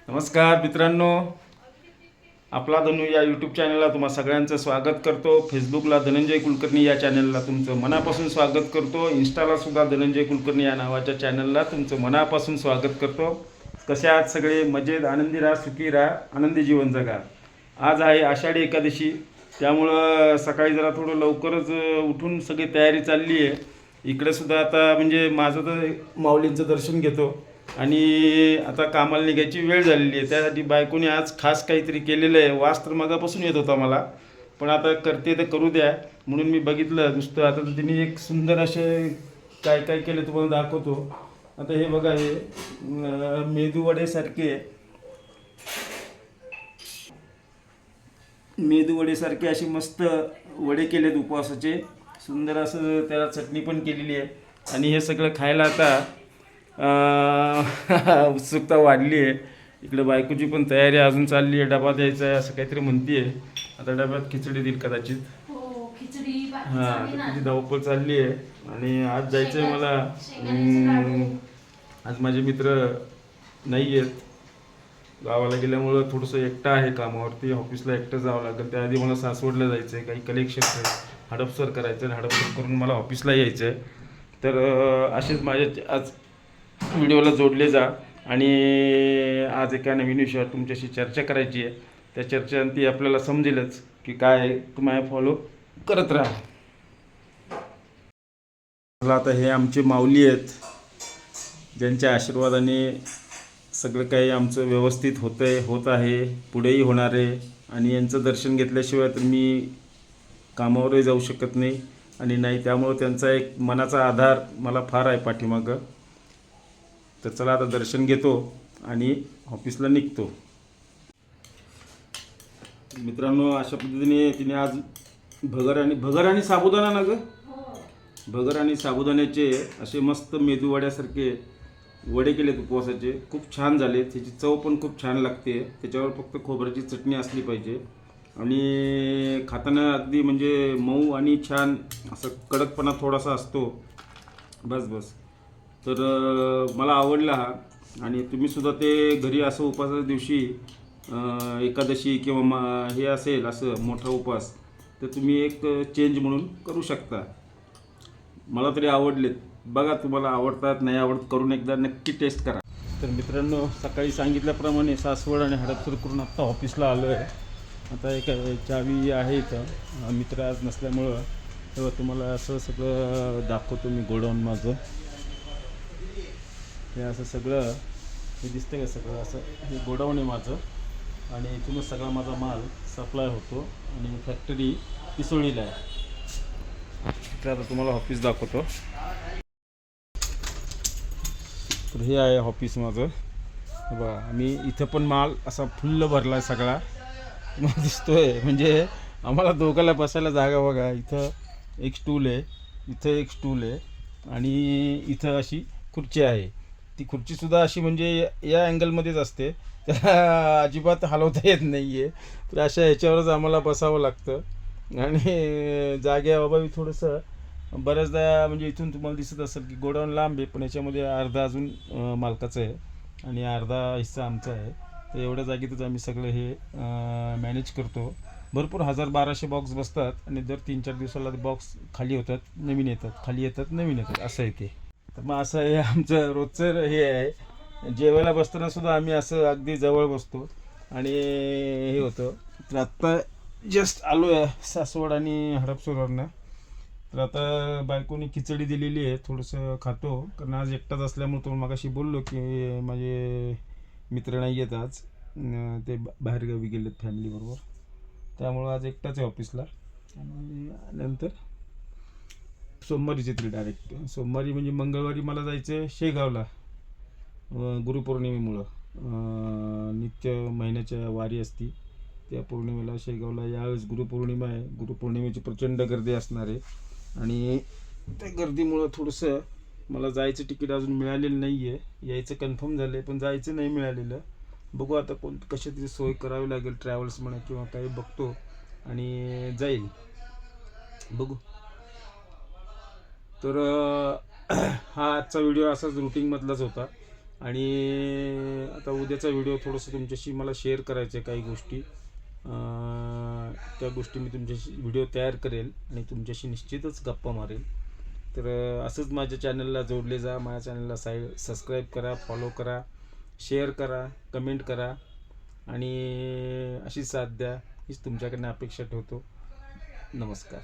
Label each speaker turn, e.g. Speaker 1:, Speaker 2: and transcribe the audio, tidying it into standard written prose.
Speaker 1: नमस्कार मित्रांनो, आपला धनु या यूट्यूब चॅनलला तुम्हा सगळ्यांचं स्वागत करतो. फेसबुकला धनंजय कुलकर्णी या चॅनलला तुमचं मनापासून स्वागत करतो. इंस्टाला सुद्धा धनंजय कुलकर्णी या नावाच्या चॅनलला तुमचं मनापासून स्वागत करतो. कसे आहात सगळे? मजेत, आनंदी राहा, सुखी राहा, आनंदी जीवन जगा. आज आहे आषाढी एकादशी, त्यामुळं सकाळी जरा थोडं लवकरच उठून सगळी तयारी चालली आहे. इकडे सुद्धा आता म्हणजे माझं तर माऊलींचं दर्शन घेतो आणि आता कामाला निघायची वेळ झालेली आहे. त्यासाठी बायकोने आज खास काहीतरी केलेलं आहे. वास तर मगापासून येत होता मला, पण आता करते तर करू द्या म्हणून मी बघितलं नुसतं. आता तिने एक सुंदर असे काय काय केलं तुम्हाला दाखवतो. आता हे बघा, हे मेदूवडेसारखे मेदूवडेसारखे असे मस्त वडे केलेत उपवासाचे. सुंदर असं त्याला चटणी पण केलेली आहे आणि हे सगळं खायला आता उत्सुकता वाढली आहे. इकडे बायकोची पण तयारी अजून चालली आहे. डबा द्यायचा आहे असं काहीतरी म्हणते आहे. आता डब्यात खिचडी देईल कदाचित. हां, तिची धावपळ चालली आहे आणि आज जायचं आहे मला. आज माझे मित्र नाही आहेत, गावाला गेल्यामुळं थोडंसं एकटं आहे कामावरती. ऑफिसला एकटं जावं लागेल. त्याआधी मला सासवडला जायचं आहे, काही कलेक्शन हडपसर करायचं आहे. हडपसर करून मला ऑफिसला यायचं आहे. तर असेच माझे आज व्हिडिओला जोडले जा. आणि आज एका नवीन विषयावर तुमच्याशी चर्चा करायची आहे. त्या चर्चेअंती आपल्याला समजेलच की काय आहे. तुम्हाला फॉलो करत राहा. मला आता हे आमचे माऊली आहेत, ज्यांच्या आशीर्वादाने सगळं काही आमचं व्यवस्थित होत आहे, पुढेही होणार आहे. आणि यांचं दर्शन घेतल्याशिवाय तर मी कामावरही जाऊ शकत नाही आणि नाही, त्यामुळं त्यांचा एक मनाचा आधार मला फार आहे पाठीमागं. तर चला आता दर्शन घेतो आणि ऑफिसला निघतो. मित्रांनो, अशा पद्धतीने तिने आज भगर आणि साबुदाणा ना गं, भगर आणि साबुदाण्याचे असे मस्त मेदूवड्यासारखे वडे केलेत उपवासाचे. खूप छान झाले. त्याची चव पण खूप छान लागते. त्याच्यावर फक्त खोबऱ्याची चटणी असली पाहिजे आणि खाताना अगदी म्हणजे मऊ आणि छान असं कडकपणा थोडासा असतो. बस. तर मला आवडला हा. आणि तुम्हीसुद्धा ते घरी असं उपवासाच्या दिवशी एकादशी किंवा हे असेल असं मोठा उपवास, तर तुम्ही एक चेंज म्हणून करू शकता. मला तरी आवडलेत. बघा तुम्हाला आवडतात नाही आवडत, करून एकदा नक्की टेस्ट करा. तर मित्रांनो, सकाळी सांगितल्याप्रमाणे सासवड आणि हडपसर करून आत्ता ऑफिसला आलो आहे. आता एक चावी आहे इथं. मित्र आज नसल्यामुळं तेव्हा तुम्हाला असं सगळं दाखवतो मी. गोडाऊन माझं हे असं सगळं हे दिसतं का, सगळं असं हे गोडाऊन आहे माझं. आणि इथूनच सगळा माझा माल सप्लाय होतो आणि फॅक्टरी पिसोळीला आहे. तर आता तुम्हाला ऑफिस दाखवतो. तर हे आहे ऑफिस माझं. बघा, मी इथं पण माल असा फुल्ल भरला आहे सगळा. मग दिसतोय म्हणजे आम्हाला दोघांना बसायला जागा. बघा, इथं एक स्टूल आहे, इथं एक स्टूल आहे आणि इथं अशी खुर्ची आहे. ती खुर्चीसुद्धा अशी म्हणजे या अँगलमध्येच असते, त्याला अजिबात हलवता येत नाही आहे. तर अशा ह्याच्यावरच आम्हाला बसावं लागतं आणि जागेअभावी थोडंसं बऱ्याचदा म्हणजे इथून तुम्हाला दिसत असेल की गोडाऊन लांब आहे, पण याच्यामध्ये अर्धा अजून मालकाचं आहे आणि अर्धा हिस्सा आमचा आहे. तर एवढ्या जागेतच आम्ही सगळं हे मॅनेज करतो. भरपूर 1000-1200 बॉक्स बसतात आणि दर 3-4 दिवसाला ते बॉक्स खाली होतात, नवीन येतात, खाली येतात, नवीन येतात, असं आहे ते. तर मग असं हे आमचं रोजचं हे आहे. जेवायला बसताना सुद्धा आम्ही असं अगदी जवळ बसतो आणि हे होतं. तर आत्ता जस्ट आलो आहे सासवड आणि हडपसरवरनं. तर आता बायकोनी खिचडी दिलेली आहे, थोडंसं खातो. कारण आज एकटाच असल्यामुळे तो मगाशी बोललो की माझे मित्र नाही आहेत आज, ते बाहेरगावी गेलेत फॅमिलीबरोबर. त्यामुळं आज एकटाच आहे ऑफिसला. आणि नंतर सोमवारीच येतील डायरेक्ट. सोमवारी म्हणजे मंगळवारी मला जायचं आहे शेगावला गुरुपौर्णिमेमुळं. नित्य महिन्याच्या वारी असती, त्या पौर्णिमेला शेगावला. यावेळेस गुरुपौर्णिमा आहे. गुरुपौर्णिमेची प्रचंड गर्दी असणार आहे आणि त्या गर्दीमुळं थोडंसं मला जायचं तिकीट अजून मिळालेलं नाही आहे. यायचं कन्फर्म झालं आहे पण जायचं नाही मिळालेलं. बघू आता कशा तरी सोय करावी लागेल, ट्रॅव्हल्स म्हणा किंवा काही बघतो आणि जाईल, बघू. तर हा आजचा व्हिडिओ असाच रुटीनमधलाच होता आणि आता उद्याचा व्हिडिओ थोडंसं तुमच्याशी मला शेअर करायचं आहे काही गोष्टी. त्या गोष्टी मी तुमच्याशी व्हिडिओ तयार करेल आणि तुमच्याशी निश्चितच गप्पा मारेल. तर असंच माझ्या चॅनलला जोडले जा. माझ्या चॅनलला सबस्क्राईब करा, फॉलो करा, शेअर करा, कमेंट करा आणि अशी साथ द्या हीच तुमच्याकडनं अपेक्षा ठेवतो. नमस्कार.